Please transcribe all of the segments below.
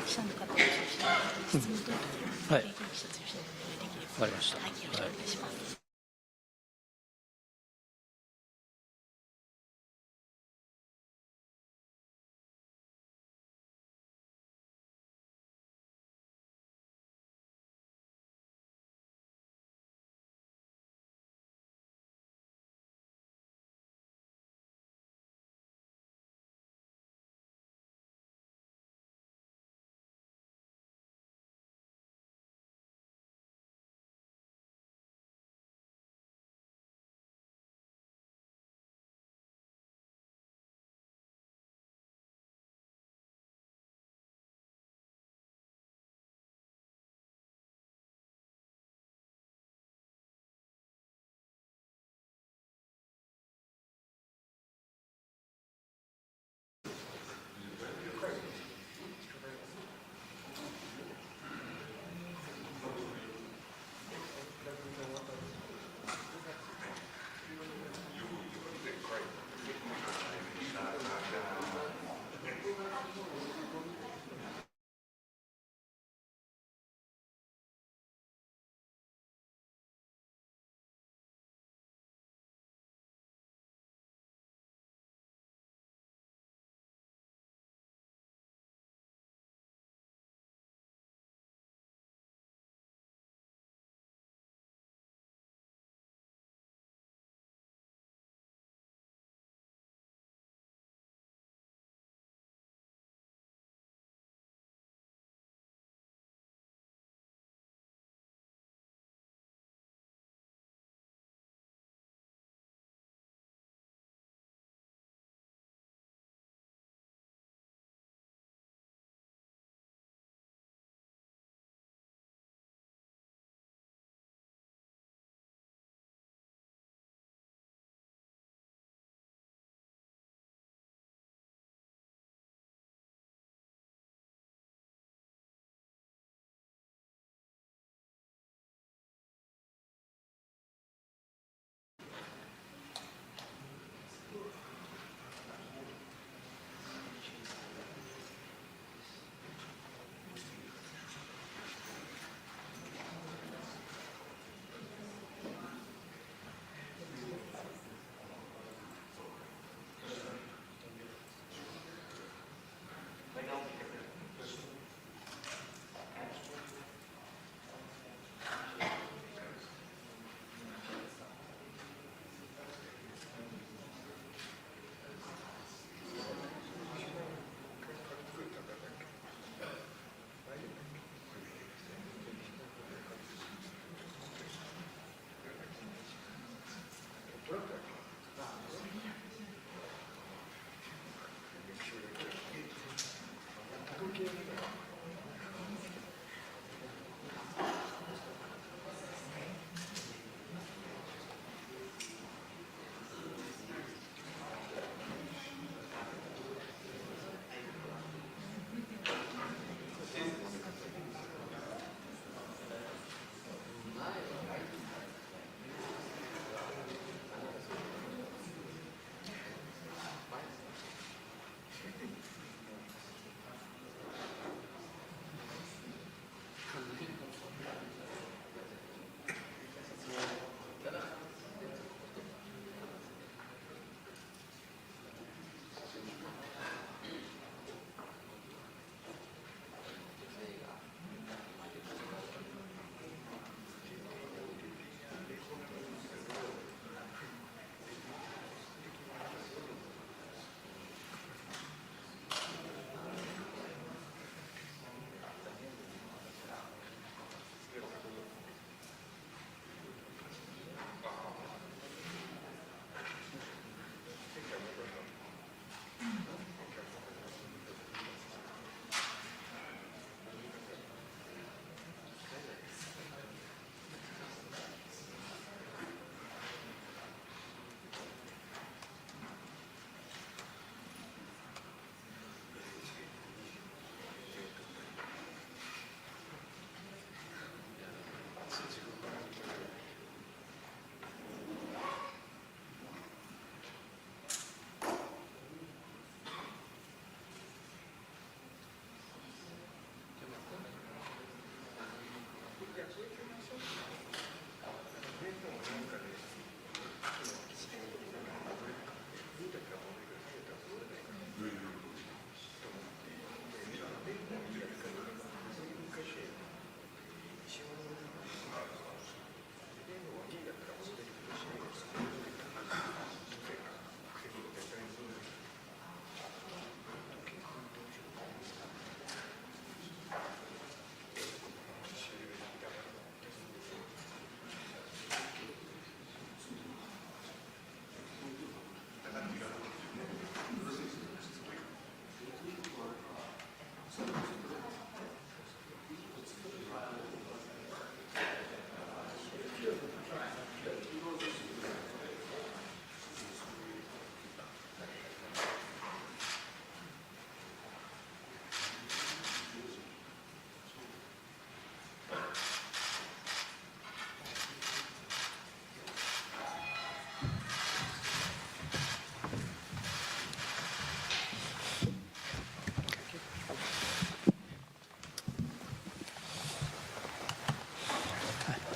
記者の方を中心に質問というと、はい、現役記者中心にお願いできれば、わかりました。はい、よろしくお願いします。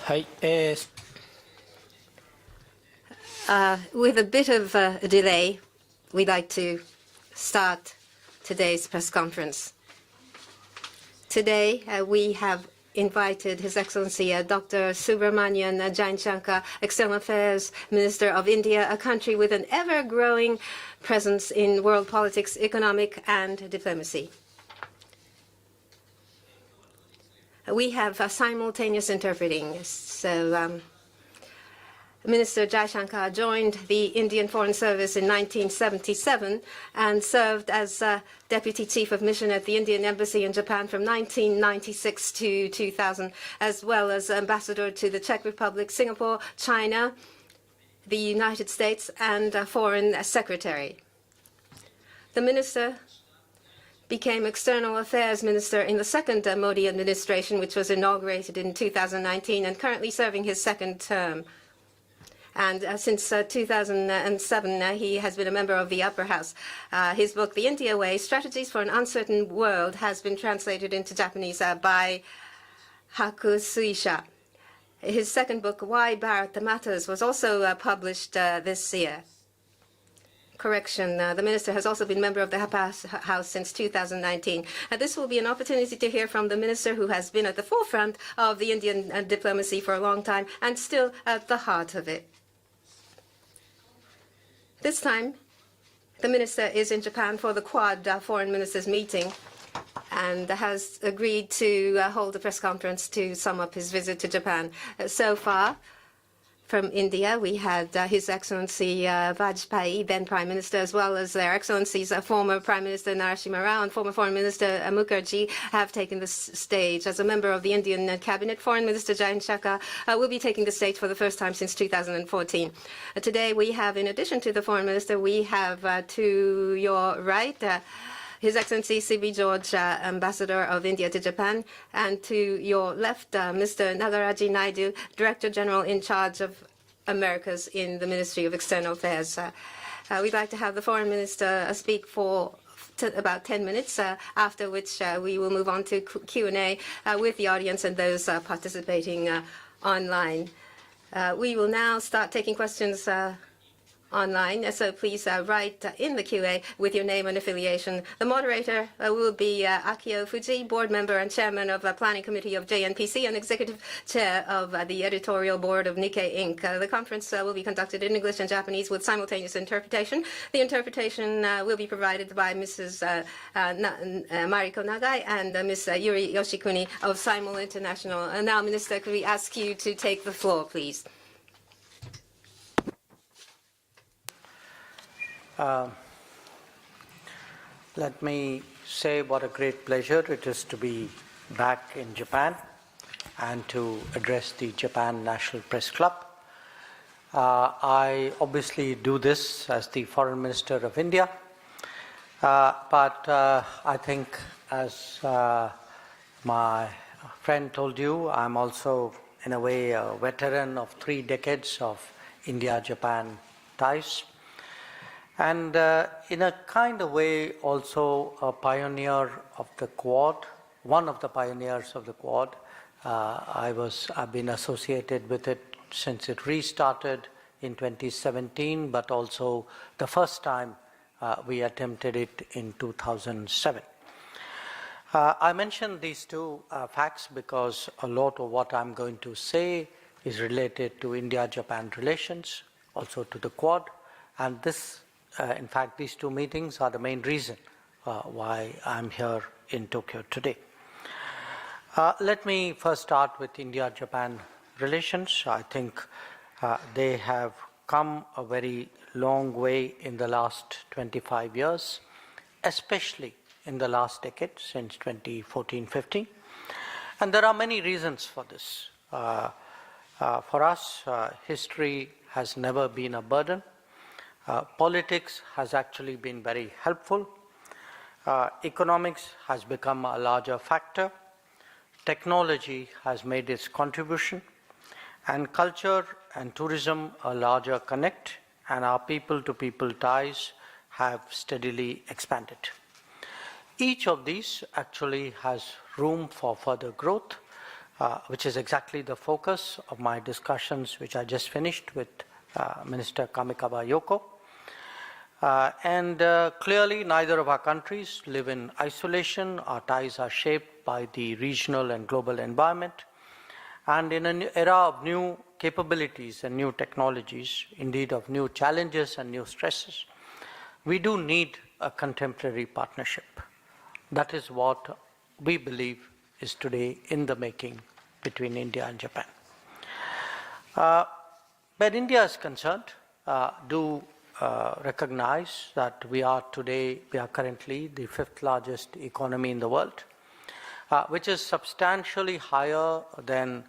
With a bit of a delay, we'd like to start today's press conference. Today, we have invited His Excellency Dr. Subramanian Jaishankar, External Affairs Minister of India, a country with an ever-growing presence in world politics, economic, and diplomacy. We have simultaneous interpreting, so Minister Jaishankar joined the Indian Foreign Service in 1977 and served as Deputy Chief of Mission at the Indian Embassy in Japan from 1996 to 2000, as well as Ambassador to the Czech Republic, Singapore, China, the United States, and Foreign Secretary. The minister became External Affairs Minister in the second Modi administration, which was inaugurated in 2019, and currently serving his second term. And since 2007, he has been a member of the Upper House. His book, The India Way, Strategies for an Uncertain World, has been translated into Japanese by Haku Suisha. His second book, Why Bharat Matters, was also published this year. Correction, the minister has also been a member of the Upper House since 2019. This will be an opportunity to hear from the minister who has been at the forefront of the Indian diplomacy for a long time and still at the heart of it. This time, the minister is in Japan for the Quad Foreign Ministers meeting and has agreed to hold a press conference to sum up his visit to Japan. So far, from India, we had His Excellency Vajpayee, then Prime Minister, as well as Their Excellencies former Prime Minister Narasimha Rao and former Foreign Minister Mukherjee have taken the stage. As a member of the Indian Cabinet, Foreign Minister Jaishankar will be taking the stage for the first time since 2014. Today, we have, in addition to the Foreign Minister, we have to your right, His Excellency C.B. George, Ambassador of India to Japan, and to your left, Mr. Nagaraji Naidu, Director General in charge of Americas in the Ministry of External Affairs. We'd like to have the Foreign Minister speak for about 10 minutes, after which we will move on to Q&A with the audience and those participating online. We will now start taking questions online, so please write in the QA with your name and affiliation. The moderator will be Akio Fuji, board member and chairman of the Planning Committee of JNPC and executive chair of the editorial board of Nikkei Inc. The conference will be conducted in English and Japanese with simultaneous interpretation. The interpretation will be provided by Mrs. Mariko Nagai and Ms. Yuri Yoshikuni of Simul International. And now, Minister, could we ask you to take the floor, please? Let me say what a great pleasure it is to be back in Japan and to address the Japan National Press Club. I obviously do this as the Foreign Minister of India, but I think, as my friend told you, I'm also in a way a veteran of 3 decades of India-Japan ties. And in a kind of way, also a pioneer of the Quad, one of the pioneers of the Quad. I've been associated with it since it restarted in 2017, but also the first time we attempted it in 2007. I mention these two facts because a lot of what I'm going to say is related to India-Japan relations, also to the Quad, and this in fact, these two meetings are the main reason why I'm here in Tokyo today. Let me first start with India-Japan relations. I think they have come a very long way in the last 25 years, especially in the last decade, since 2014-15. And there are many reasons for this. For us, history has never been a burden. Politics has actually been very helpful. Economics has become a larger factor. Technology has made its contribution. And culture and tourism a larger connect. And our people-to-people ties have steadily expanded. Each of these actually has room for further growth. which is exactly the focus of my discussions, which I just finished with Minister Kamikawa Yoko. Clearly, neither of our countries live in isolation. Our ties are shaped by the regional and global environment. And in an era of new capabilities and new technologies, indeed of new challenges and new stresses, we do need a contemporary partnership. That is what we believe is today in the making between India and Japan. Where India is concerned, recognize that we are currently the 5th largest economy in the world, which is substantially higher than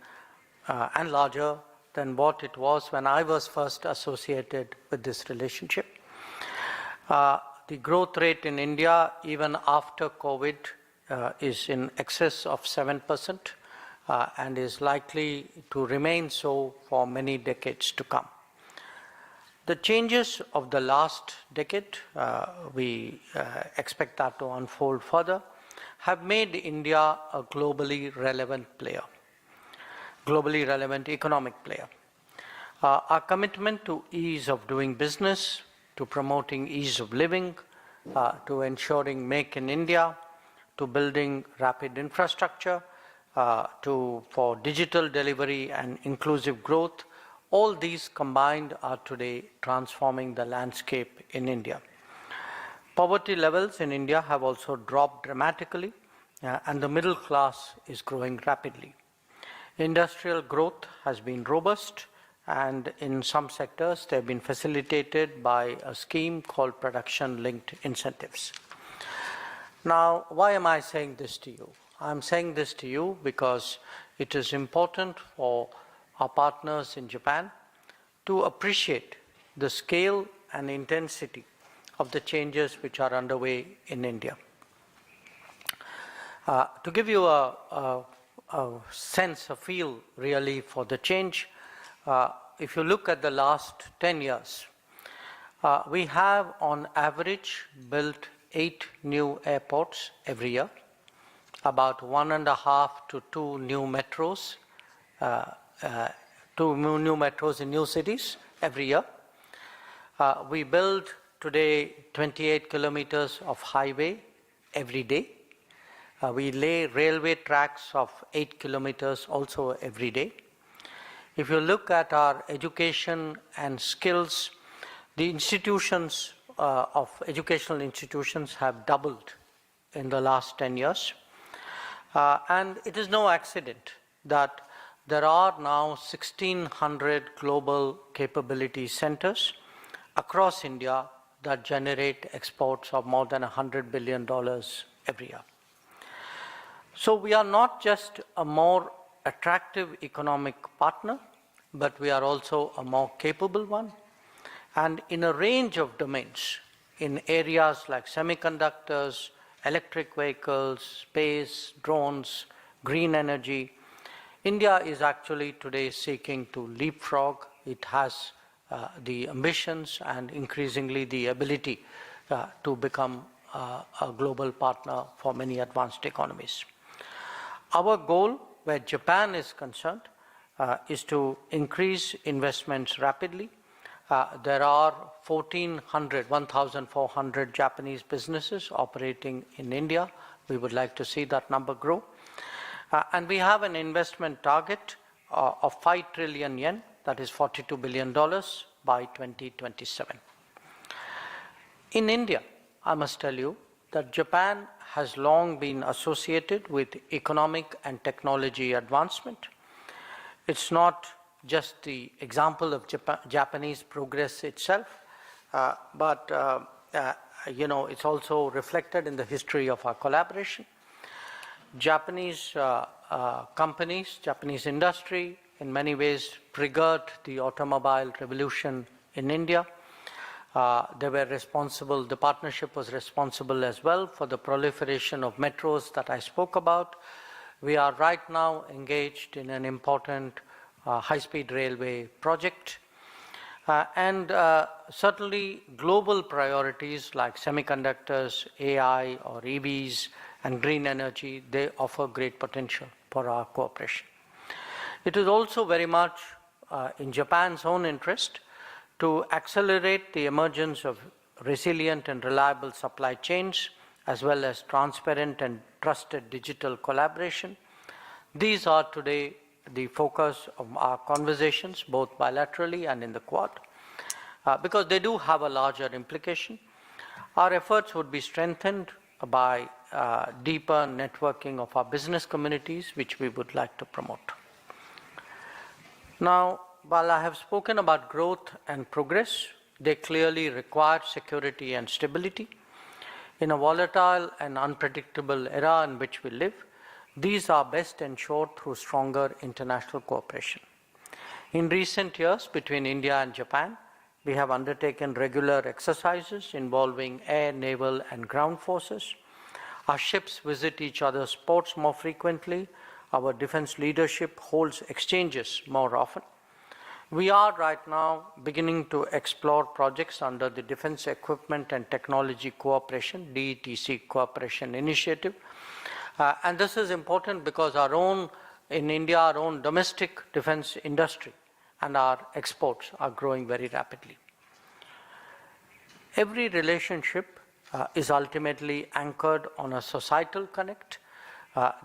and larger than what it was when I was first associated with this relationship. The growth rate in India, even after COVID, is in excess of 7% and is likely to remain so for many decades to come. The changes of the last decade, we expect that to unfold further, have made India a globally relevant player, globally relevant economic player. Our commitment to ease of doing business, to promoting ease of living, to ensuring Make in India, to building rapid infrastructure, for digital delivery and inclusive growth, all these combined are today transforming the landscape in India. Poverty levels in India have also dropped dramatically, and the middle class is growing rapidly. Industrial growth has been robust, and in some sectors they have been facilitated by a scheme called production-linked incentives. Now, why am I saying this to you? I'm saying this to you because it is important for our partners in Japan to appreciate the scale and intensity of the changes which are underway in India. To give you a sense, a feel really for the change, if you look at the last 10 years, we have on average built 8 new airports every year, about 1.5 to 2 new metros, 2 new metros in new cities every year. We build today 28 kilometers of highway every day. We lay railway tracks of 8 kilometers also every day. If you look at our education and skills, the institutions of educational institutions have doubled in the last 10 years. And it is no accident that there are now 1,600 global capability centers across India that generate exports of more than $100 billion every year. So we are not just a more attractive economic partner, but we are also a more capable one. And in a range of domains, in areas like semiconductors, electric vehicles, space, drones, green energy, India is actually today seeking to leapfrog. It has the ambitions and increasingly the ability to become a global partner for many advanced economies. Our goal, where Japan is concerned, is to increase investments rapidly. There are 1,400 Japanese businesses operating in India. We would like to see that number grow. And we have an investment target of 5 trillion yen, that is $42 billion, by 2027. In India, I must tell you that Japan has long been associated with economic and technology advancement. It's not just the example of Japanese progress itself, but it's also reflected in the history of our collaboration. Japanese companies, Japanese industry, in many ways triggered the automobile revolution in India. The partnership was responsible as well for the proliferation of metros that I spoke about. We are right now engaged in an important high-speed railway project. Certainly global priorities like semiconductors, AI or EVs and green energy, they offer great potential for our cooperation. It is also very much in Japan's own interest to accelerate the emergence of resilient and reliable supply chains, as well as transparent and trusted digital collaboration. These are today the focus of our conversations, both bilaterally and in the Quad, because they do have a larger implication. Our efforts would be strengthened by deeper networking of our business communities, which we would like to promote. Now, while I have spoken about growth and progress, they clearly require security and stability. In a volatile and unpredictable era in which we live, these are best ensured through stronger international cooperation. In recent years, between India and Japan, we have undertaken regular exercises involving air, naval, and ground forces. Our ships visit each other's ports more frequently. Our defense leadership holds exchanges more often. We are right now beginning to explore projects under the Defense Equipment and Technology Cooperation, DETC Cooperation Initiative. And this is important because in India, our own domestic defense industry and our exports are growing very rapidly. Every relationship is ultimately anchored on a societal connect.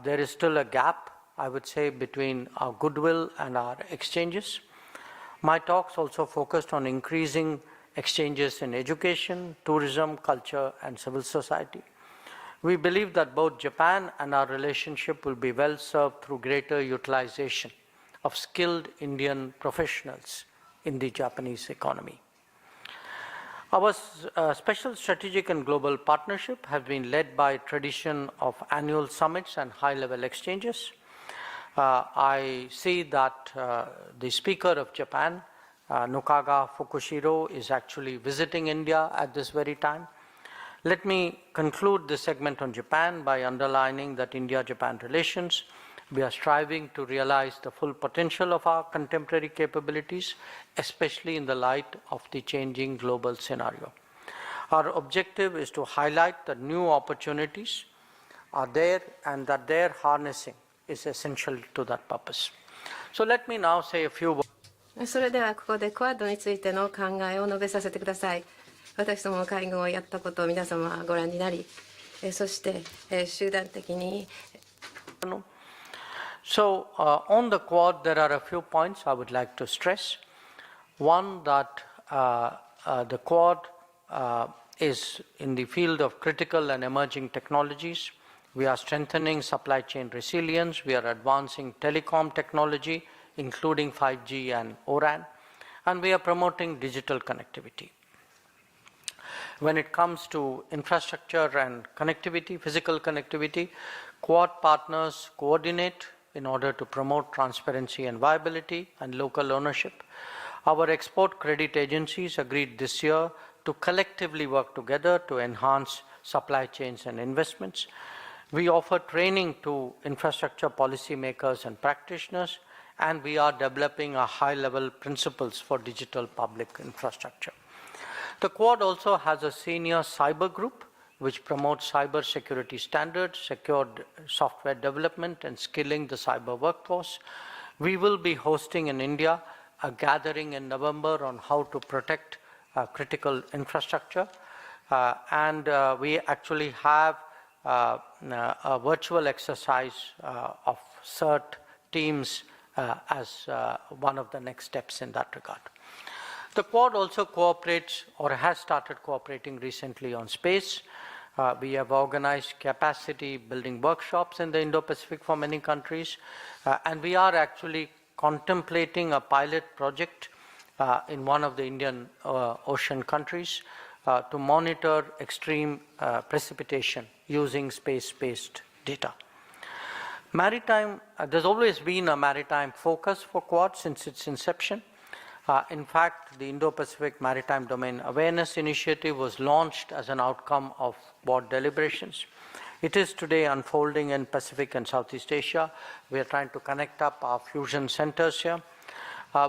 There is still a gap, I would say, between our goodwill and our exchanges. My talks also focused on increasing exchanges in education, tourism, culture, and civil society. We believe that both Japan and our relationship will be well served through greater utilization of skilled Indian professionals in the Japanese economy. Our special strategic and global partnership has been led by a tradition of annual summits and high-level exchanges. I see that the Speaker of Japan, Nukaga Fukushiro, is actually visiting India at this very time. Let me conclude this segment on Japan by underlining that India-Japan relations, we are striving to realize the full potential of our contemporary capabilities, especially in the light of the changing global scenario. Our objective is to highlight that new opportunities are there and that their harnessing is essential to that purpose. So let me now say a few words. それではここでクアッドについての考えを述べさせてください。私どもの会合をやったことを皆様はご覧になり、そして集団的に。So on the Quad, there are a few points I would like to stress. One, that the Quad is in the field of critical and emerging technologies. We are strengthening supply chain resilience. We are advancing telecom technology, including 5G and O-RAN, and we are promoting digital connectivity. When it comes to infrastructure and connectivity, physical connectivity, Quad partners coordinate in order to promote transparency and viability and local ownership. Our export credit agencies agreed this year to collectively work together to enhance supply chains and investments. We offer training to infrastructure policymakers and practitioners, and we are developing a high-level principles for digital public infrastructure. The Quad also has a senior cyber group which promotes cyber security standards, secured software development, and skilling the cyber workforce. We will be hosting in India a gathering in November on how to protect critical infrastructure. And we actually have a virtual exercise of CERT teams as one of the next steps in that regard. The Quad also cooperates or has started cooperating recently on space. We have organized capacity building workshops in the Indo-Pacific for many countries, and we are actually contemplating a pilot project in one of the Indian Ocean countries to monitor extreme precipitation using space-based data. Maritime, there's always been a maritime focus for Quad since its inception. In fact, the Indo-Pacific Maritime Domain Awareness Initiative was launched as an outcome of Quad deliberations. It is today unfolding in Pacific and Southeast Asia. We are trying to connect up our fusion centers here.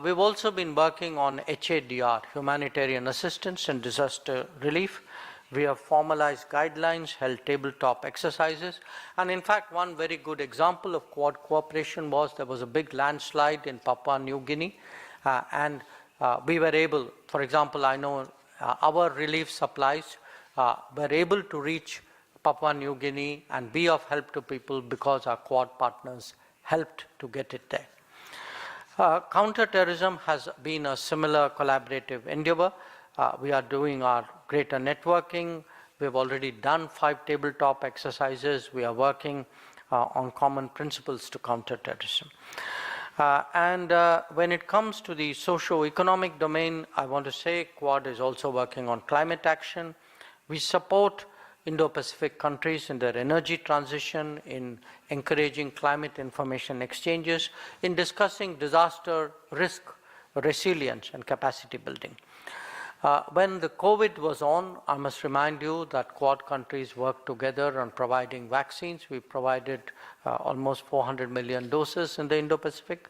We've also been working on HADR, humanitarian assistance and disaster relief. We have formalized guidelines, held tabletop exercises, and in fact, one very good example of Quad cooperation was there was a big landslide in Papua New Guinea, and we were able, for example, I know our relief supplies were able to reach Papua New Guinea and be of help to people because our Quad partners helped to get it there. Counterterrorism has been a similar collaborative endeavor. We are doing our greater networking. We've already done 5 tabletop exercises. We are working on common principles to counter terrorism. When it comes to the socio-economic domain, I want to say Quad is also working on climate action. We support Indo-Pacific countries in their energy transition, in encouraging climate information exchanges, in discussing disaster risk, resilience, and capacity building. When the COVID was on, I must remind you that Quad countries worked together on providing vaccines. We provided almost 400 million doses in the Indo-Pacific.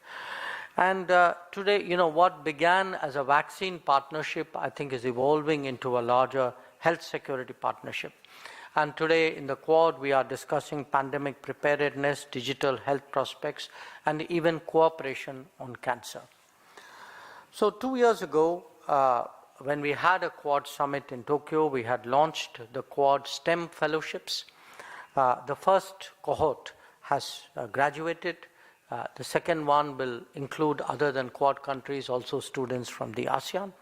And today, you know, what began as a vaccine partnership, I think is evolving into a larger health security partnership. And today in the Quad, we are discussing pandemic preparedness, digital health prospects, and even cooperation on cancer. So 2 years ago, when we had a Quad summit in Tokyo, we had launched the Quad STEM fellowships. The first cohort has graduated. The second one will include, other than Quad countries, also students from the ASEAN.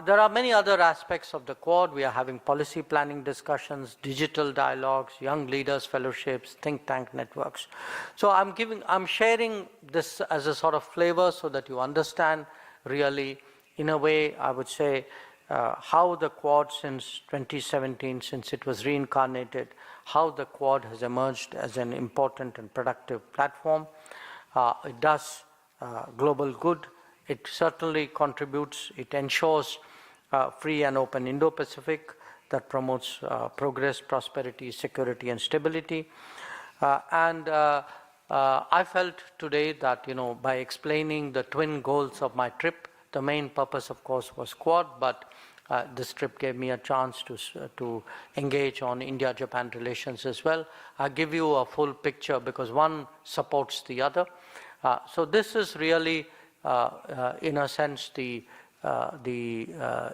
There are many other aspects of the Quad. We are having policy planning discussions, digital dialogues, young leaders fellowships, think tank networks. So I'm sharing this as a sort of flavor so that you understand really, in a way, I would say, how the Quad since 2017, since it was reincarnated, how the Quad has emerged as an important and productive platform. It does global good. It certainly contributes, it ensures free and open Indo-Pacific that promotes progress, prosperity, security, and stability. I felt today that, you know, by explaining the twin goals of my trip, the main purpose, of course, was Quad, but this trip gave me a chance to engage on India-Japan relations as well. I'll give you a full picture because one supports the other. So this is really, in a sense, the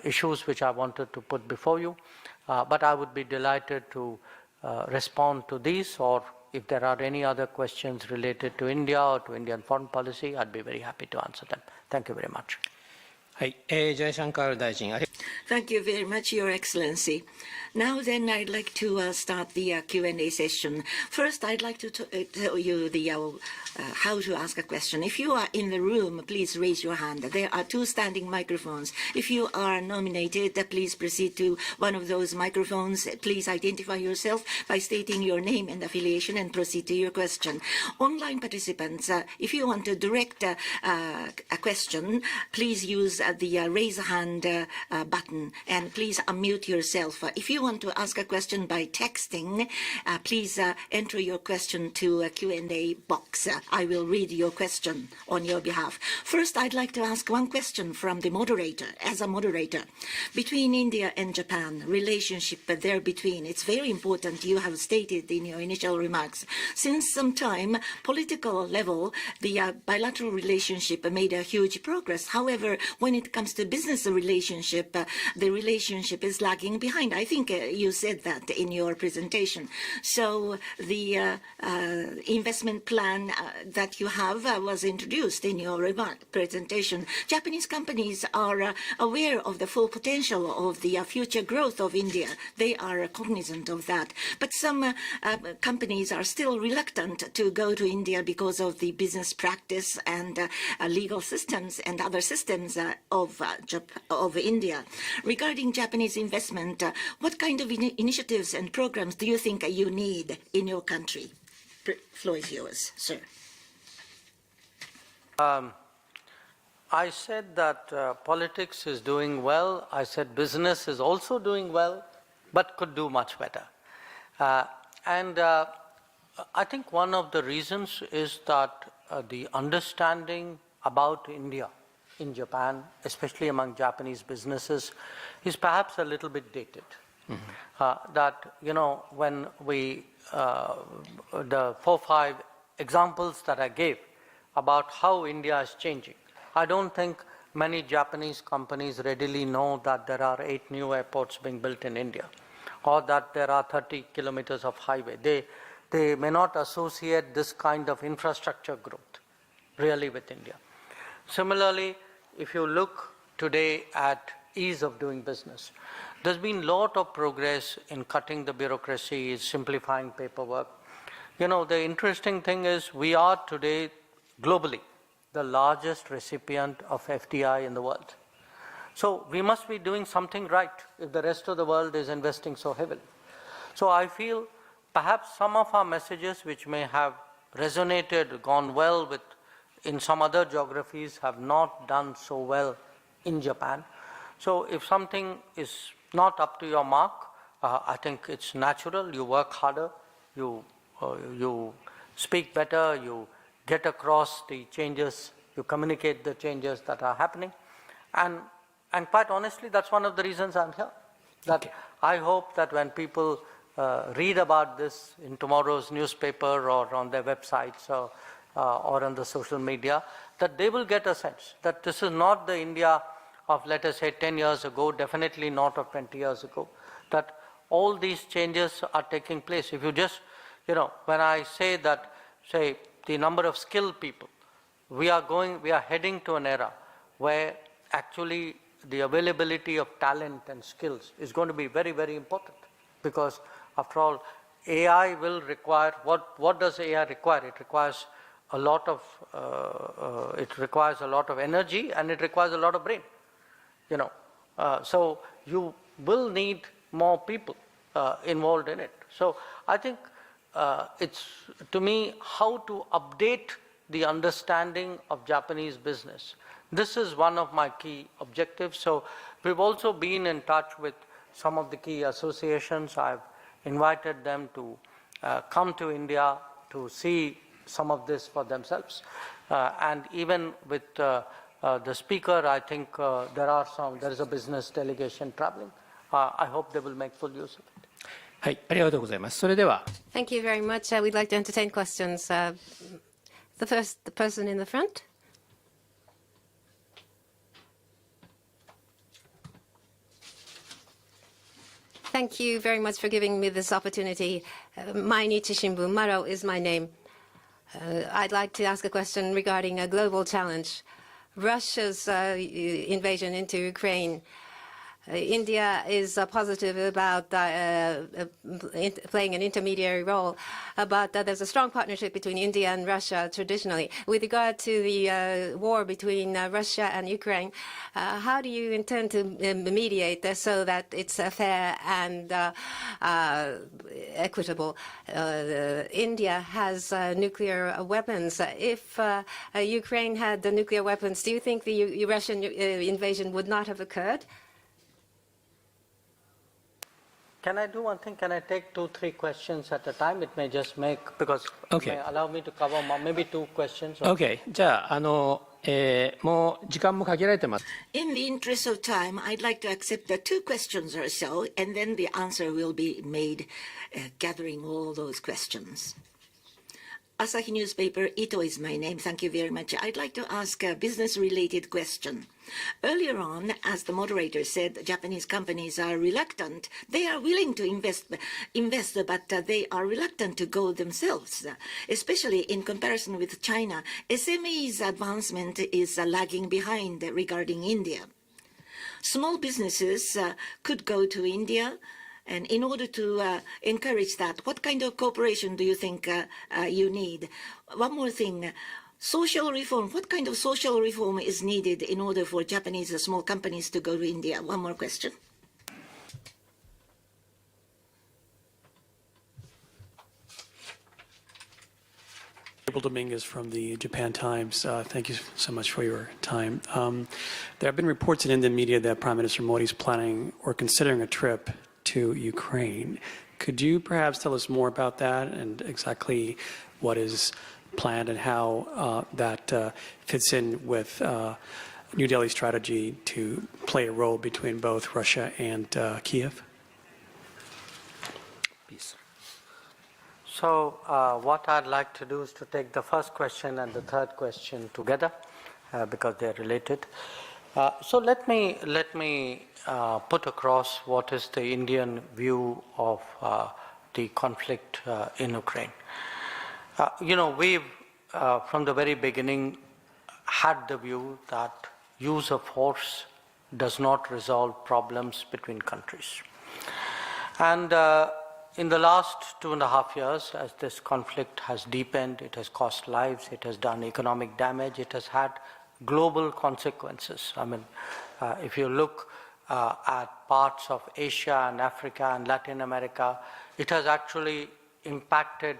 issues which I wanted to put before you. But I would be delighted to respond to these, or if there are any other questions related to India or to Indian foreign policy, I'd be very happy to answer them. Thank you very much. Jaishankar Daijin. Thank you very much, Your Excellency. Now then, I'd like to start the Q&A session. First, I'd like to tell you how to ask a question. If you are in the room, please raise your hand. There are 2 standing microphones. If you are nominated, please proceed to one of those microphones. Please identify yourself by stating your name and affiliation and proceed to your question. Online participants, if you want to direct a question, please use the raise hand button, and please unmute yourself. If you want to ask a question by texting, please enter your question to a Q&A box. I will read your question on your behalf. First, I'd like to ask one question from the moderator. As a moderator, between India and Japan, relationship there between, it's very important, you have stated in your initial remarks. Since some time, political level, the bilateral relationship made a huge progress. However, when it comes to business relationship, the relationship is lagging behind. I think you said that in your presentation. So the investment plan that you have was introduced in your presentation. Japanese companies are aware of the full potential of the future growth of India. They are cognizant of that. But some companies are still reluctant to go to India because of the business practice and legal systems and other systems of India. Regarding Japanese investment, what kind of initiatives and programs do you think you need in your country? Floor is yours, sir. I said that politics is doing well. I said business is also doing well, but could do much better. I think one of the reasons is that the understanding about India in Japan, especially among Japanese businesses, is perhaps a little bit dated. that, when we, the 4-5 examples that I gave about how India is changing, I don't think many Japanese companies readily know that there are 8 new airports being built in India, or that there are 30 kilometers of highway. They may not associate this kind of infrastructure growth really with India. Similarly, if you look today at ease of doing business, there's been a lot of progress in cutting the bureaucracy, simplifying paperwork. The interesting thing is we are today globally the largest recipient of FDI in the world. So we must be doing something right if the rest of the world is investing so heavily. So I feel perhaps some of our messages which may have resonated, gone well with in some other geographies have not done so well in Japan. So if something is not up to your mark, I think it's natural. You work harder, you speak better, you get across the changes, you communicate the changes that are happening. And quite honestly, that's one of the reasons I'm here. That I hope that when people read about this in tomorrow's newspaper or on their websites or on the social media, that they will get a sense that this is not the India of, let us say, 10 years ago, definitely not of 20 years ago, that all these changes are taking place. If you just, when I say that, say, the number of skilled people, we are heading to an era where actually the availability of talent and skills is going to be very, very important, because after all, AI will require, what does AI require? It requires a lot of energy, and it requires a lot of brain. So you will need more people involved in it. So I think it's, to me, how to update the understanding of Japanese business. This is one of my key objectives. So we've also been in touch with some of the key associations. I've invited them to come to India to see some of this for themselves. And even with the speaker, I think there is a business delegation traveling. I hope they will make full use of it. はい、ありがとうございます。それでは、 Thank you very much. We'd like to entertain questions. The person in the front. Thank you very much for giving me this opportunity. Mainichi Shimbun, Maro is my name. I'd like to ask a question regarding a global challenge. Russia's invasion into Ukraine. India is positive about playing an intermediary role, but there's a strong partnership between India and Russia traditionally. With regard to the war between Russia and Ukraine, how do you intend to mediate this so that it's fair and equitable? India has nuclear weapons. If Ukraine had the nuclear weapons, do you think the Russian invasion would not have occurred? Can I do one thing? Can I take 2-3 questions at a time? It may just make, because it may allow me to cover maybe 2 questions. OK。じゃあ、もう時間も限られてます。In the interest of time, I'd like to accept the 2 questions or so, and then the answer will be made gathering all those questions. Asahi Newspaper, Ito is my name. Thank you very much. I'd like to ask a business-related question. Earlier on, as the moderator said, Japanese companies are reluctant. They are willing to invest, but they are reluctant to go themselves, especially in comparison with China. SME's advancement is lagging behind regarding India. Small businesses could go to India. And in order to encourage that, what kind of cooperation do you think you need? One more thing, social reform. What kind of social reform is needed in order for Japanese small companies to go to India? One more question. Dominguez from the Japan Times. Thank you so much for your time. There have been reports in Indian media that Prime Minister Modi is planning or considering a trip to Ukraine. Could you perhaps tell us more about that and exactly what is planned and how that fits in with New Delhi's strategy to play a role between both Russia and Kiev? please. So what I'd like to do is to take the first question and the third question together because they're related. So let me put across what is the Indian view of the conflict in Ukraine. We've from the very beginning had the view that use of force does not resolve problems between countries. And in the last 2.5 years, as this conflict has deepened, it has cost lives, it has done economic damage, it has had global consequences. I mean, if you look at parts of Asia and Africa and Latin America, it has actually impacted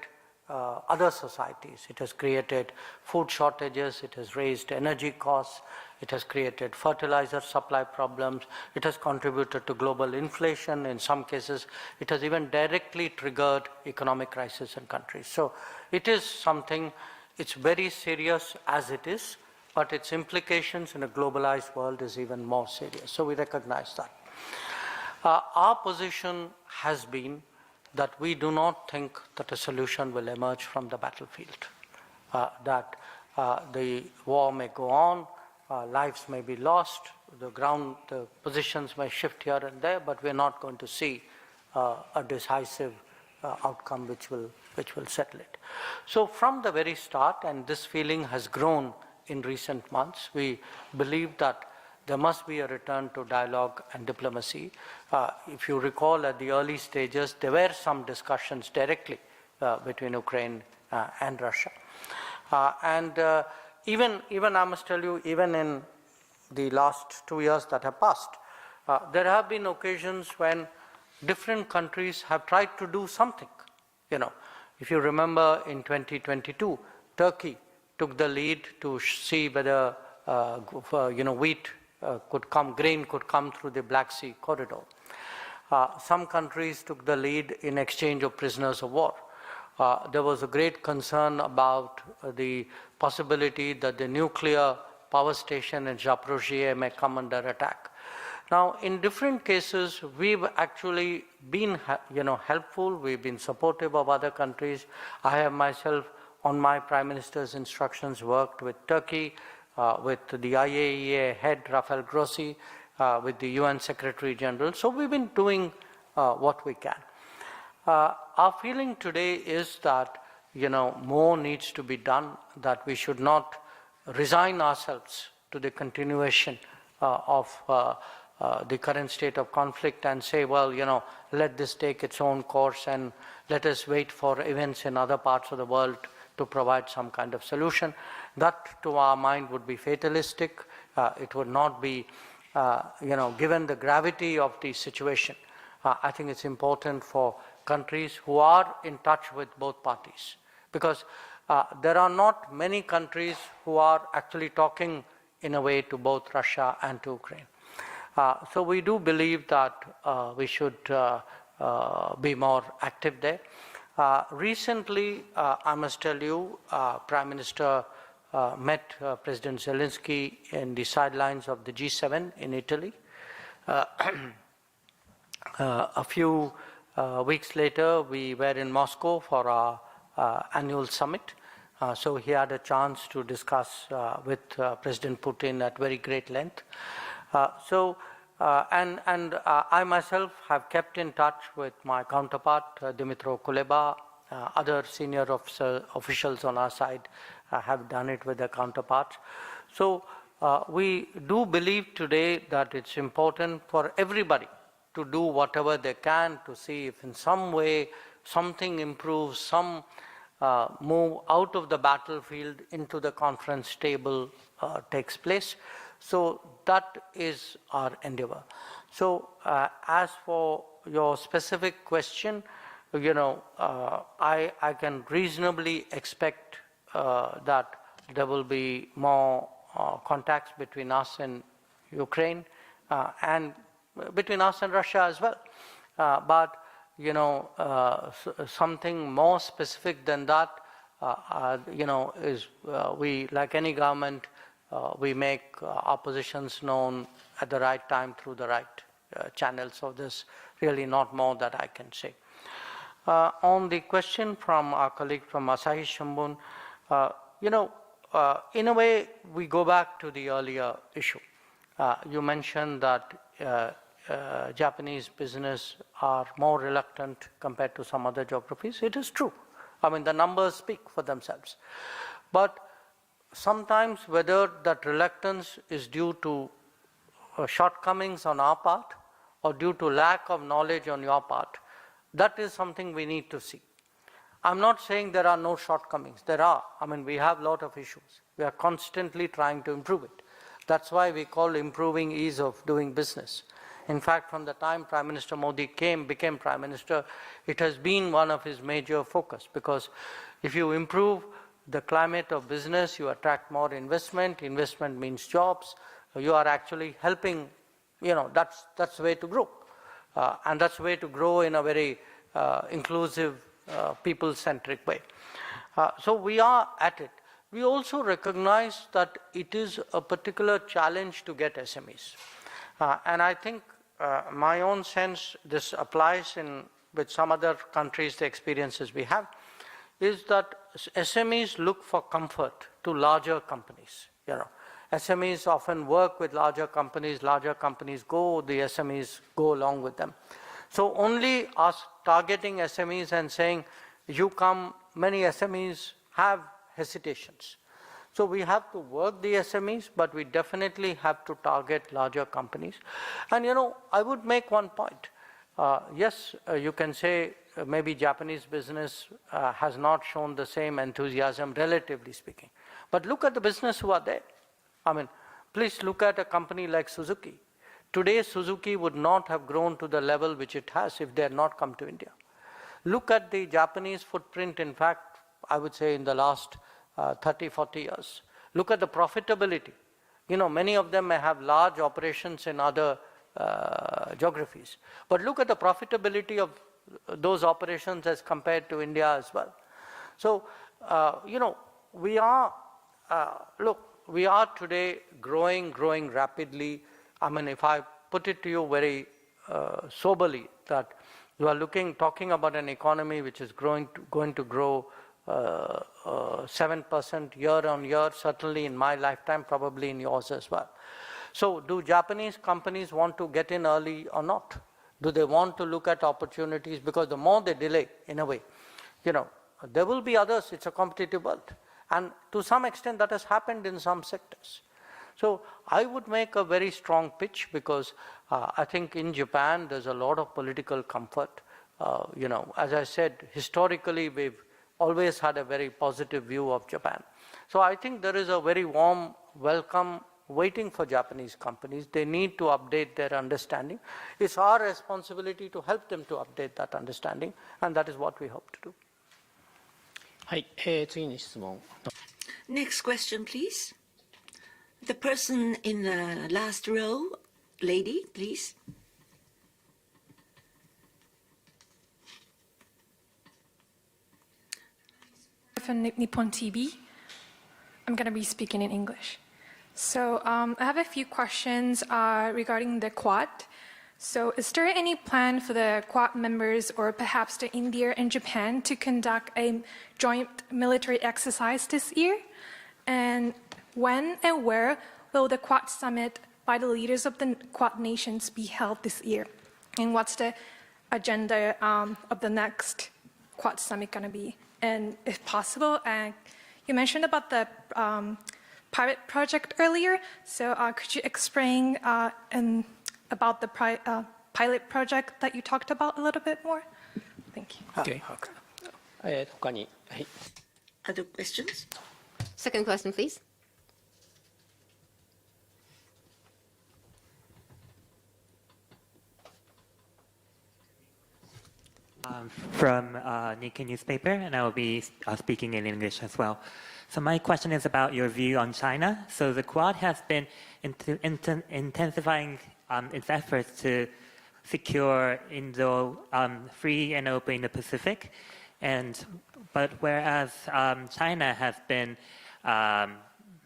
other societies. It has created food shortages, it has raised energy costs, it has created fertilizer supply problems, it has contributed to global inflation. In some cases, it has even directly triggered economic crisis in countries. So it is something, it's very serious as it is, but its implications in a globalized world is even more serious. So we recognize that. Our position has been that we do not think that a solution will emerge from the battlefield, that the war may go on, lives may be lost, the positions may shift here and there, but we're not going to see a decisive outcome which will settle it. So from the very start, and this feeling has grown in recent months, we believe that there must be a return to dialogue and diplomacy. If you recall, at the early stages, there were some discussions directly between Ukraine and Russia. Even I must tell you, even in the last 2 years that have passed, there have been occasions when different countries have tried to do something. If you remember in 2022, Turkey took the lead to see whether wheat grain could come through the Black Sea corridor. Some countries took the lead in exchange of prisoners of war. There was a great concern about the possibility that the nuclear power station in Zaporizhzhia may come under attack. Now, in different cases, we've actually been helpful, we've been supportive of other countries. I have myself, on my Prime Minister's instructions, worked with Turkey, with the IAEA head, Rafael Grossi, with the UN Secretary General. So we've been doing what we can. Our feeling today is that, more needs to be done, that we should not resign ourselves to the continuation of the current state of conflict and say, well, let this take its own course and let us wait for events in other parts of the world to provide some kind of solution. That, to our mind, would be fatalistic. It would not be, given the gravity of the situation. I think it's important for countries who are in touch with both parties, because there are not many countries who are actually talking in a way to both Russia and to Ukraine. So we do believe that we should be more active there. Recently, I must tell you, Prime Minister met President Zelensky in the sidelines of the G7 in Italy. A few weeks later, we were in Moscow for our annual summit. So he had a chance to discuss with President Putin at very great length. I myself have kept in touch with my counterpart, Dmytro Kuleba. Other senior officials on our side have done it with their counterparts. So we do believe today that it's important for everybody to do whatever they can to see if in some way something improves, some move out of the battlefield into the conference table takes place. So that is our endeavor. So as for your specific question, I can reasonably expect that there will be more contacts between us and Ukraine and between us and Russia as well. But something more specific than that, is we, like any government, we make our positions known at the right time through the right channels. So there's really not more that I can say. On the question from our colleague from Asahi Shimbun, in a way, we go back to the earlier issue. You mentioned that Japanese business are more reluctant compared to some other geographies. It is true. I mean, the numbers speak for themselves. But sometimes whether that reluctance is due to shortcomings on our part or due to lack of knowledge on your part, that is something we need to see. I'm not saying there are no shortcomings. There are. I mean, we have a lot of issues. We are constantly trying to improve it. That's why we call improving ease of doing business. In fact, from the time Prime Minister Modi became Prime Minister, it has been one of his major focus, because if you improve the climate of business, you attract more investment. Investment means jobs. You are actually helping, that's the way to grow. And that's the way to grow in a very inclusive, people-centric way. So we are at it. We also recognize that it is a particular challenge to get SMEs. And I think my own sense, this applies with some other countries, the experiences we have, is that SMEs look for comfort to larger companies. SMEs often work with larger companies go, the SMEs go along with them. So only us targeting SMEs and saying, you come, many SMEs have hesitations. So we have to work the SMEs, but we definitely have to target larger companies. And I would make one point. Yes, you can say maybe Japanese business has not shown the same enthusiasm, relatively speaking. But look at the business who are there. I mean, please look at a company like Suzuki. Today, Suzuki would not have grown to the level which it has if they had not come to India. Look at the Japanese footprint, in fact, I would say in the last 30, 40 years. Look at the profitability. Many of them may have large operations in other geographies. But look at the profitability of those operations as compared to India as well. So, we are today growing rapidly. I mean, if I put it to you very soberly, that you are talking about an economy which is going to grow 7% year on year, certainly in my lifetime, probably in yours as well. So do Japanese companies want to get in early or not? Do they want to look at opportunities? Because the more they delay, in a way, there will be others. It's a competitive world. And to some extent, that has happened in some sectors. So I would make a very strong pitch, because I think in Japan, there's a lot of political comfort. As I said, historically, we've always had a very positive view of Japan. So I think there is a very warm welcome waiting for Japanese companies. They need to update their understanding. It's our responsibility to help them to update that understanding, and that is what we hope to do. はい、次に質問。 Next question, please. The person in the last row, lady, please. From Nippon TV. I'm going to be speaking in English. So I have a few questions regarding the Quad. So is there any plan for the Quad members, or perhaps to India and Japan, to conduct a joint military exercise this year? And when and where will the Quad summit by the leaders of the Quad nations be held this year? And what's the agenda of the next Quad summit going to be? And if possible, you mentioned about the pilot project earlier. So could you explain about the pilot project that you talked about a little bit more? Thank you. Okay. 他に、はい。 Other questions? Second question, please. From Nikkei newspaper, and I will be speaking in English as well. So my question is about your view on China. So the Quad has been intensifying its efforts to secure free and open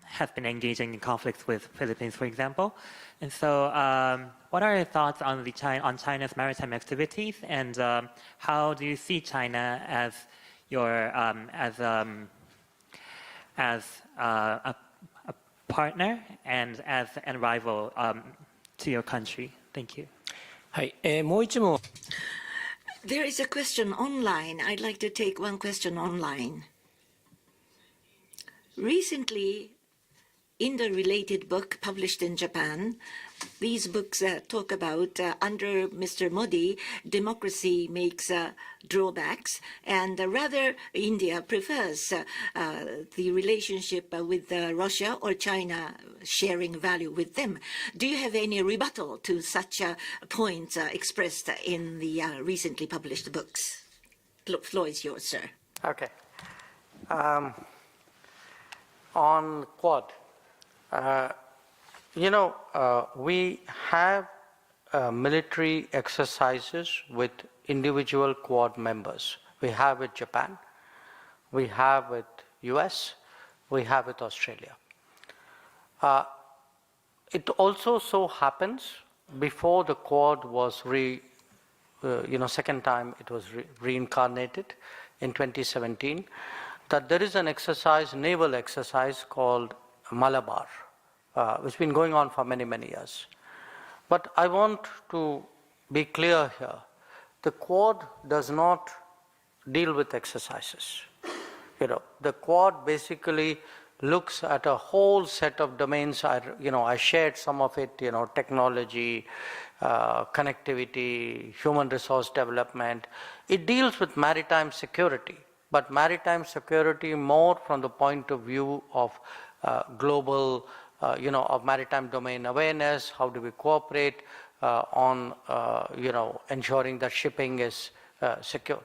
has been engaging in conflicts with Philippines, for example. And so, what are your thoughts on on China's maritime activities, and how do you see China as your a partner and as a rival to your country? Thank you. はい、もう一問 There is a question online. I'd like to take one question online. Recently, in the related book published in Japan, these books talk about under Mr. Modi, democracy makes drawbacks, and rather India prefers the relationship with Russia or China sharing value with them. Do you have any rebuttal to such points expressed in the recently published books? The floor is yours, sir. Okay. On Quad, we have military exercises with individual Quad members. We have with Japan, we have with US, we have with Australia. It also so happens before the Quad was second time it was reincarnated in 2017, that there is an exercise, naval exercise called Malabar, which has been going on for many, many years. But I want to be clear here. The Quad does not deal with exercises. The Quad basically looks at a whole set of domains. I shared some of it, technology, connectivity, human resource development. It deals with maritime security, but maritime security more from the point of view of global, of maritime domain awareness. How do we cooperate on, ensuring that shipping is secure?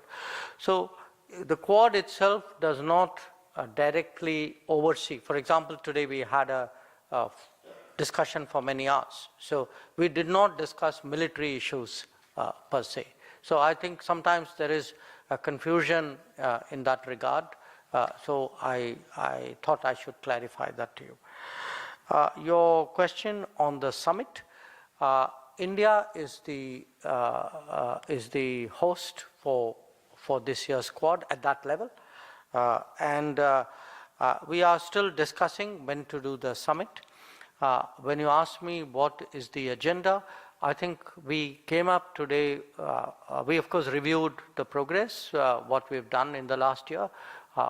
So the Quad itself does not directly oversee. For example, today we had a discussion for many hours. So we did not discuss military issues per se. So I think sometimes there is a confusion in that regard. So I thought I should clarify that to you. Your question on the summit, India is the host for this year's Quad at that level. And we are still discussing when to do the summit. When you ask me what is the agenda, I think we came up today, we of course reviewed the progress, what we've done in the last year,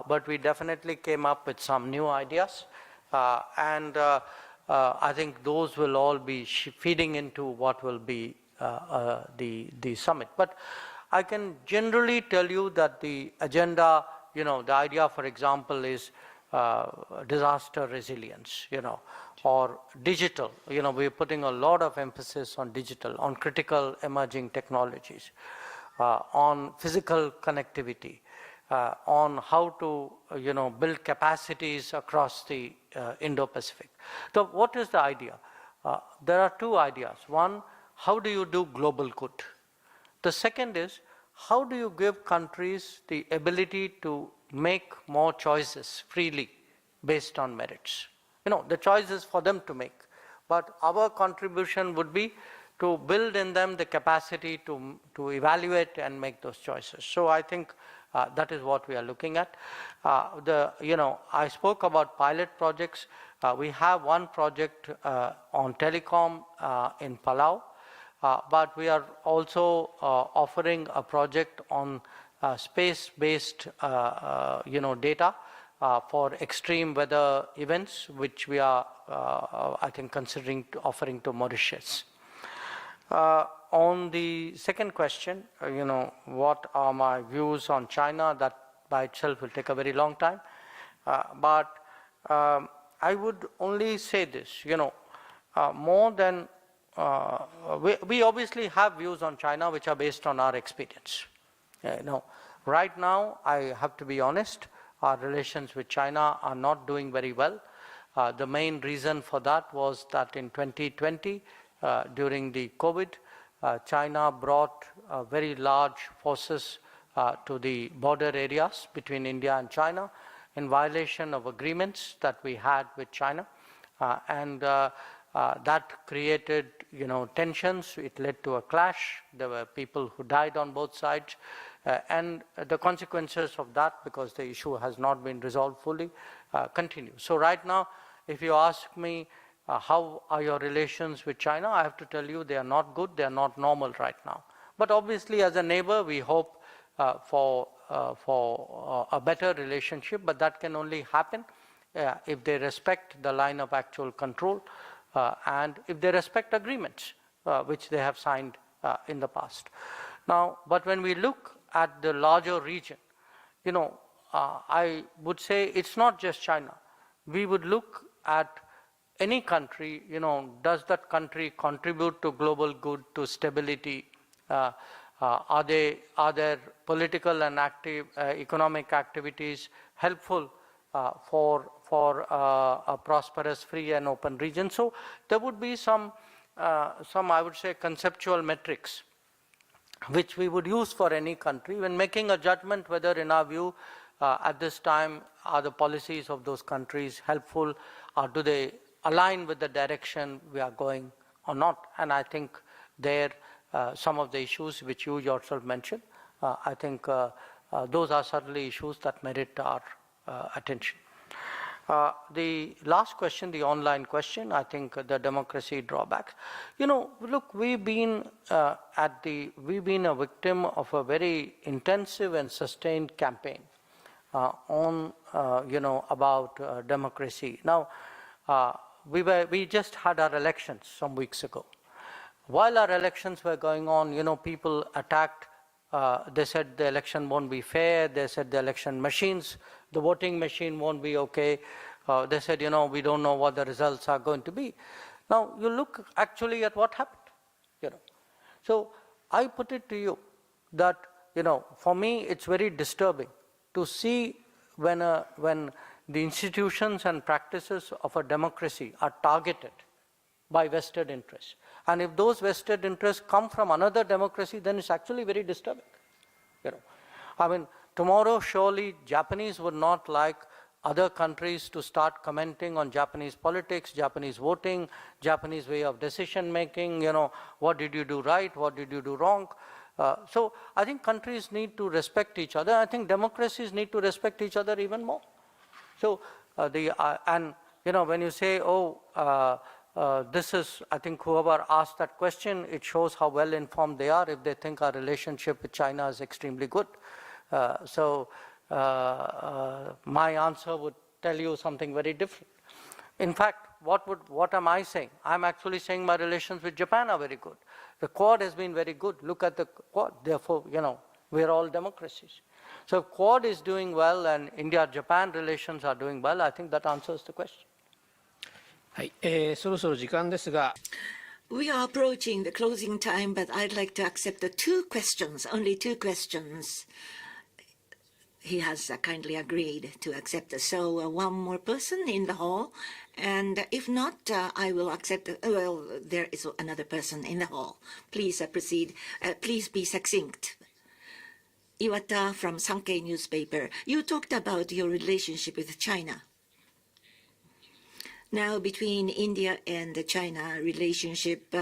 but we definitely came up with some new ideas. And I think those will all be feeding into what will be the summit. But I can generally tell you that the agenda, the idea, for example, is disaster resilience, or digital. We're putting a lot of emphasis on digital, on critical emerging technologies, on physical connectivity, on how to, build capacities across the Indo-Pacific. So what is the idea? There are two ideas. One, how do you do global good? The second is, how do you give countries the ability to make more choices freely based on merits? The choice is for them to make. But our contribution would be to build in them the capacity to evaluate and make those choices. So I think that is what we are looking at. I spoke about pilot projects. We have one project on telecom in Palau. But we are also offering a project on space-based, data for extreme weather events, which we are, I think, considering offering to Mauritius. On the second question, what are my views on China? That by itself will take a very long time. But I would only say this, more than we obviously have views on China which are based on our experience. Right now, I have to be honest, our relations with China are not doing very well. The main reason for that was that in 2020, during the COVID, China brought very large forces to the border areas between India and China, in violation of agreements that we had with China. And that created, tensions. It led to a clash. There were people who died on both sides. And the consequences of that, because the issue has not been resolved fully, continue. So right now, if you ask me, how are your relations with China, I have to tell you they are not good, they are not normal right now. But obviously, as a neighbor, we hope for a better relationship, but that can only happen if they respect the line of actual control and if they respect agreements which they have signed in the past. Now, but when we look at the larger region, I would say it's not just China. We would look at any country, does that country contribute to global good, to stability? Are there political and economic activities helpful for a prosperous, free and open region? So there would be some I would say, conceptual metrics which we would use for any country when making a judgment whether, in our view, at this time, are the policies of those countries helpful, or do they align with the direction we are going or not. And I think there, some of the issues which you yourself mentioned, I think those are certainly issues that merit our attention. The last question, the online question, I think the democracy drawbacks. Look, we've been a victim of a very intensive and sustained campaign on, about democracy. Now, we just had our elections some weeks ago. While our elections were going on, people attacked. They said the election won't be fair. They said the election machines, the voting machine won't be okay. They said, we don't know what the results are going to be. Now, you look actually at what happened. So I put it to you that, for me, it's very disturbing to see when the institutions and practices of a democracy are targeted by vested interests. And if those vested interests come from another democracy, then it's actually very disturbing. I mean, tomorrow, surely, Japanese would not like other countries to start commenting on Japanese politics, Japanese voting, Japanese way of decision making, what did you do right, what did you do wrong. So I think countries need to respect each other. I think democracies need to respect each other even more. So, when you say, this is, I think whoever asked that question, it shows how well informed they are if they think our relationship with China is extremely good. My answer would tell you something very different. In fact, what am I saying? I'm actually saying my relations with Japan are very good. The Quad has been very good. Look at the Quad. Therefore, we're all democracies. So if Quad is doing well and India-Japan relations are doing well, I think that answers the question. はい、そろそろ時間ですが。We are approaching the closing time, but I'd like to accept the only two questions. He has kindly agreed to accept. So one more person in the hall, and if not, I will accept. There is another person in the hall. Please proceed. Please be succinct. Iwata from Sankei newspaper. You talked about your relationship with China. Now, between India and the China relationship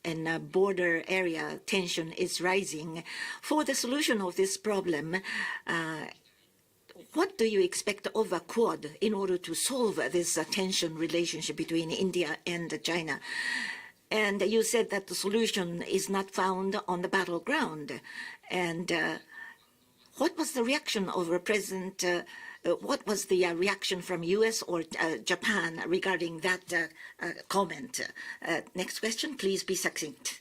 and border area tension is rising. For the solution of this problem, what do you expect of a Quad in order to solve this tension relationship between India and China? And you said that the solution is not found on the battleground. And what was the reaction of President? What was the reaction from U.S. or Japan regarding that comment? Next question, please be succinct.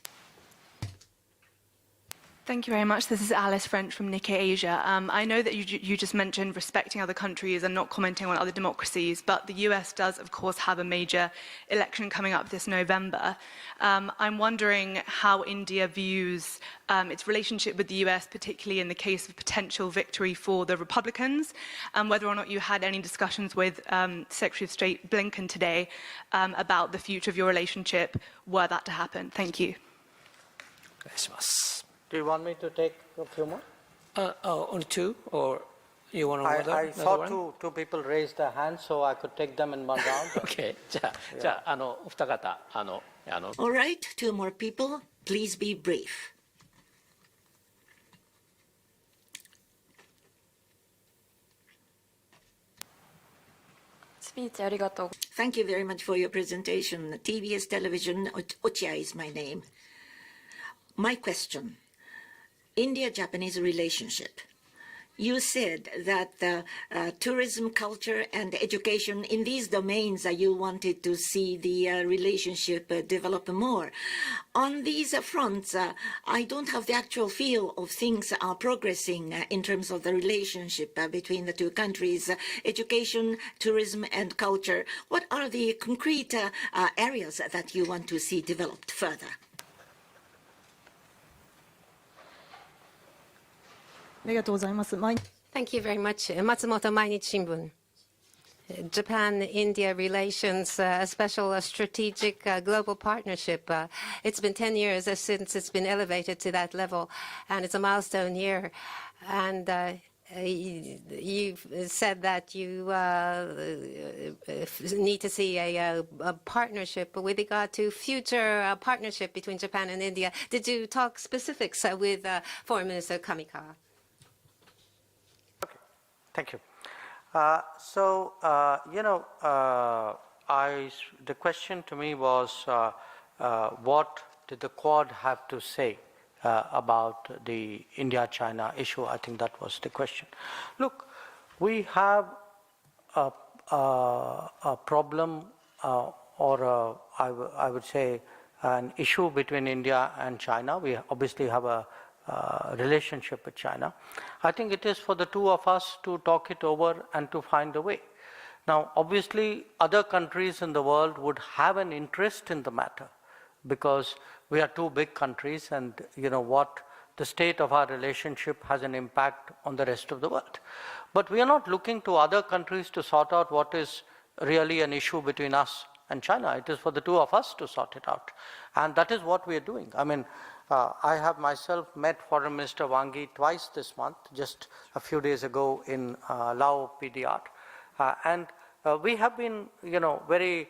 Thank you very much. This is Alice French from Nikkei Asia. I know that you just mentioned respecting other countries and not commenting on other democracies, but the US does, of course, have a major election coming up this November. I'm wondering how India views its relationship with the US, particularly in the case of potential victory for the Republicans, and whether or not you had any discussions with Secretary of State Blinken today about the future of your relationship were that to happen. Thank you. お願いします。 Do you want me to take a few more? Only two, or You want to I saw two people raise their hands, so I could take them in one round. OK。じゃあ、お二方、All right, two more people. Please be brief. Thank you very much for your presentation. TBS Television, Ochia is my name. My question, India-Japanese relationship. You said that tourism, culture, and education, in these domains, you wanted to see the relationship develop more. On these fronts, I don't have the actual feel of things are progressing in terms of the relationship between the two countries, education, tourism, and culture. What are the concrete areas that you want to see developed further? Thank you very much. Matsumoto Mainichi Shimbun. Japan-India relations, a special strategic global partnership. It's been 10 years since it's been elevated to that level, and it's a milestone year. And you've said that you need to see a partnership with regard to future partnership between Japan and India. Did you talk specifics with Foreign Minister Kamikawa? Thank you. The question to me was, what did the Quad have to say about the India-China issue? I think that was the question. Look, we have a problem, or I would say an issue between India and China. We obviously have a relationship with China. I think it is for the two of us to talk it over and to find a way. Now, obviously, other countries in the world would have an interest in the matter because we are two big countries, and what the state of our relationship has an impact on the rest of the world. But we are not looking to other countries to sort out what is really an issue between us and China. It is for the two of us to sort it out. And that is what we are doing. I mean, I have myself met Foreign Minister Wang Yi twice this month, just a few days ago in Lao PDR. And we have been, very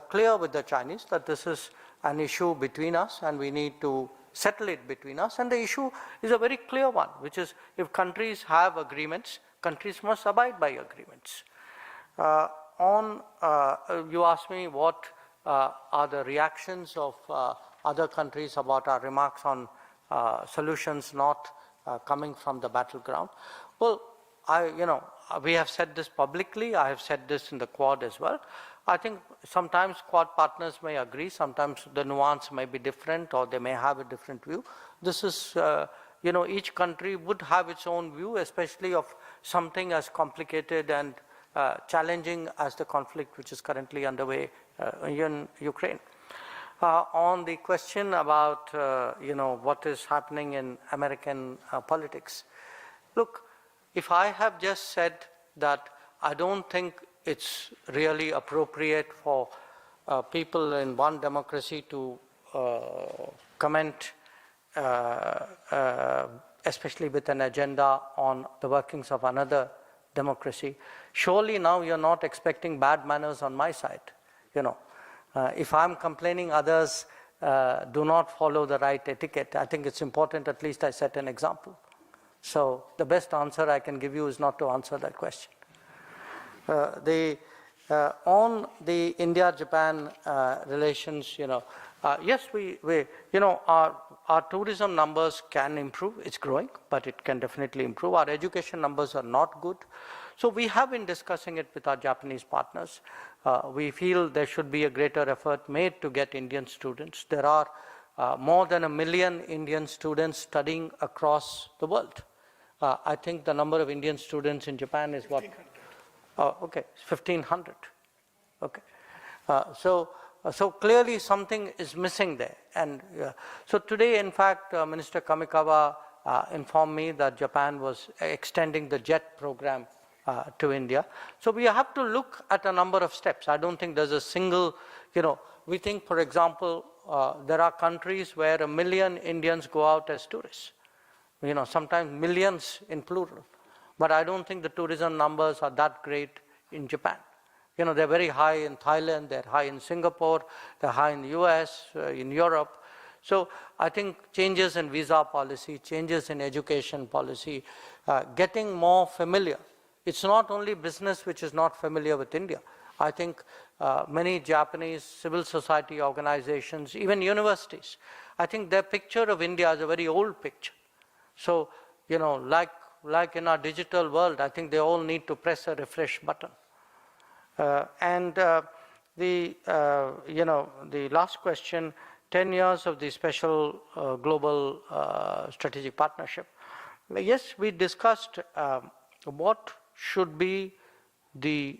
clear with the Chinese that this is an issue between us and we need to settle it between us. And the issue is a very clear one, which is if countries have agreements, countries must abide by agreements. You asked me what are the reactions of other countries about our remarks on solutions not coming from the battleground. Well, we have said this publicly. I have said this in the Quad as well. I think sometimes Quad partners may agree. Sometimes the nuance may be different, or they may have a different view. This is, each country would have its own view, especially of something as complicated and challenging as the conflict which is currently underway in Ukraine. On the question about what is happening in American politics, look, if I have just said that I don't think it's really appropriate for people in one democracy to comment, especially with an agenda on the workings of another democracy, surely now you're not expecting bad manners on my side, if I'm complaining others do not follow the right etiquette, I think it's important at least I set an example. So the best answer I can give you is not to answer that question. On the India-Japan relations, yes, our tourism numbers can improve. It's growing, but it can definitely improve. Our education numbers are not good. So we have been discussing it with our Japanese partners. We feel there should be a greater effort made to get Indian students. There are more than 1 million Indian students studying across the world. I think the number of Indian students in Japan is what? 1,500. Okay. So clearly something is missing there. And so today, in fact, Minister Kamikawa informed me that Japan was extending the JET program to India. So we have to look at a number of steps. I don't think there's a single, we think, for example, there are countries where 1 million Indians go out as tourists. Sometimes millions in plural. But I don't think the tourism numbers are that great in Japan. You know, they're very high in Thailand, they're high in Singapore, they're high in the US, in Europe. So I think changes in visa policy, changes in education policy, getting more familiar. It's not only business which is not familiar with India. I think many Japanese civil society organizations, even universities, I think their picture of India is a very old picture. So, you know, like in our digital world, I think they all need to press a refresh button. The last question, 10 years of the special global strategic partnership. Yes, we discussed what should be the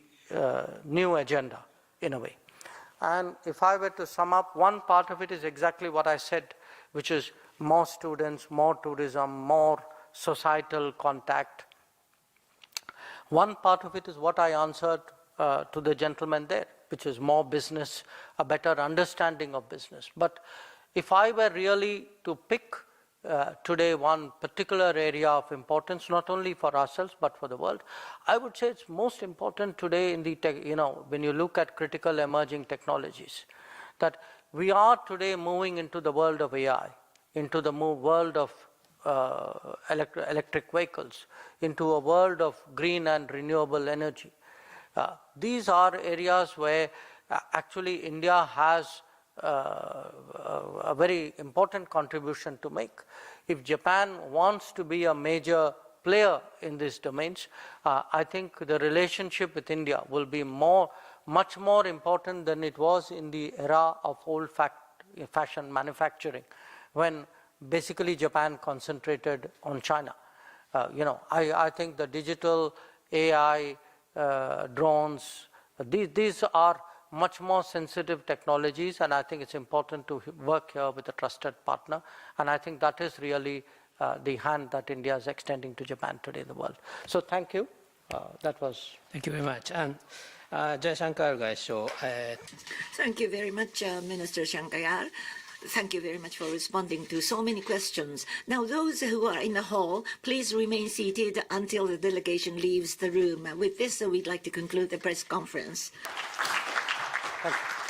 new agenda in a way. And if I were to sum up, one part of it is exactly what I said, which is more students, more tourism, more societal contact. One part of it is what I answered to the gentleman there, which is more business, a better understanding of business. But if I were really to pick today one particular area of importance, not only for ourselves but for the world, I would say it's most important today in the when you look at critical emerging technologies, that we are today moving into the world of AI, into the world of electric vehicles, into a world of green and renewable energy. These are areas where actually India has a very important contribution to make. If Japan wants to be a major player in these domains, I think the relationship with India will be much more important than it was in the era of old-fashioned manufacturing, when basically Japan concentrated on China. I think the digital AI, drones, these are much more sensitive technologies, and I think it's important to work here with a trusted partner. And I think that is really the hand that India is extending to Japan today in the world. So thank you. That was. Thank you very much. And Jaishankar Gaisho. Thank you very much, Minister Shankar. Thank you very much for responding to so many questions. Now, those who are in the hall, please remain seated until the delegation leaves the room. With this, we'd like to conclude the press conference. Thank you.